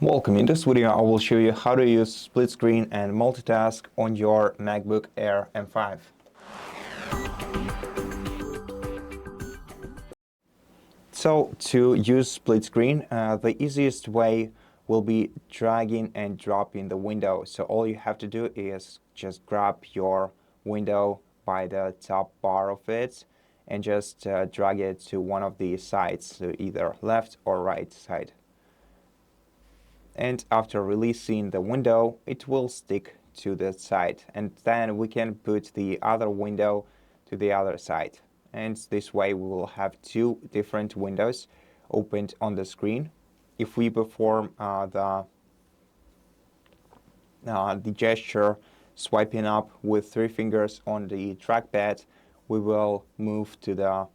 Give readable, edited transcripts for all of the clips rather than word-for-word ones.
Welcome. In this video, I will show you how to use split screen and multitask on your MacBook Air M5. So to use split screen, the easiest way will be dragging and dropping the window. So all you have to do is just grab your window by the top bar of it and just drag it to one of the sides, so either left or right side. And after releasing the window, it will stick to the side, and then we can put the other window to the other side, and this way we will have two different windows opened on the screen. If we perform the gesture swiping up with 3 fingers on the trackpad, we will move to the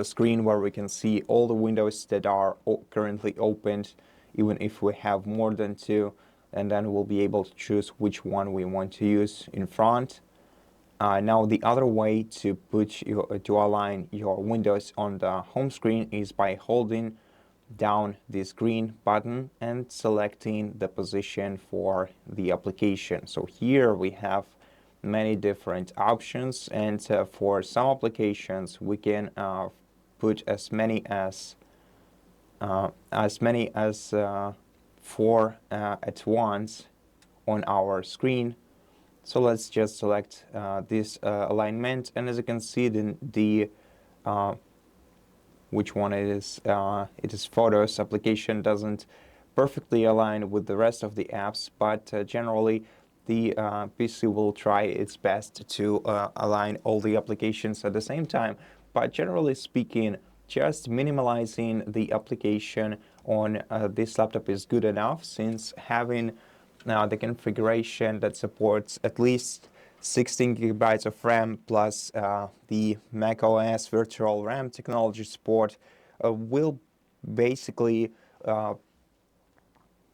screen where we can see all the windows that are currently opened, even if we have more than 2, and then we'll be able to choose which one we want to use in front. Now the other way to align your windows on the home screen is by holding down this green button and selecting the position for the application. So here we have many different options, and for some applications we can put as many as 4 at once on our screen. So let's just select this alignment, and as you can see, the which one it is Photos application doesn't perfectly align with the rest of the apps, but generally the PC will try its best to align all the applications at the same time. But generally speaking, just minimalizing the application on this laptop is good enough, since having the configuration that supports at least 16 gigabytes of RAM plus the macOS virtual RAM technology support will basically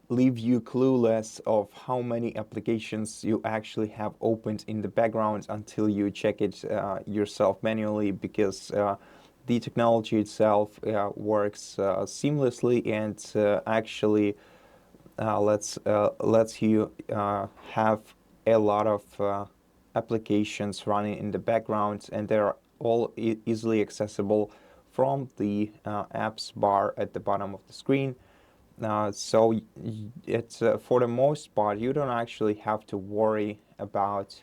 leave you clueless of how many applications you actually have opened in the background until you check it yourself manually, because the technology itself works seamlessly and actually lets you have a lot of applications running in the background, and they're all easily accessible from the apps bar at the bottom of the screen. So it's for the most part, you don't actually have to worry about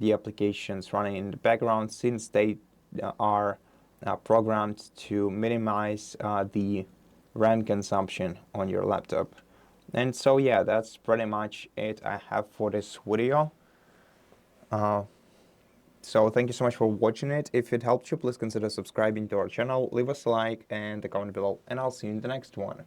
the applications running in the background, since they are programmed to minimize the RAM consumption on your laptop. And so yeah, that's pretty much it I have for this video. So thank you so much for watching it. If it helped you, please consider subscribing to our channel, leave us a like and a comment below, and I'll see you in the next one.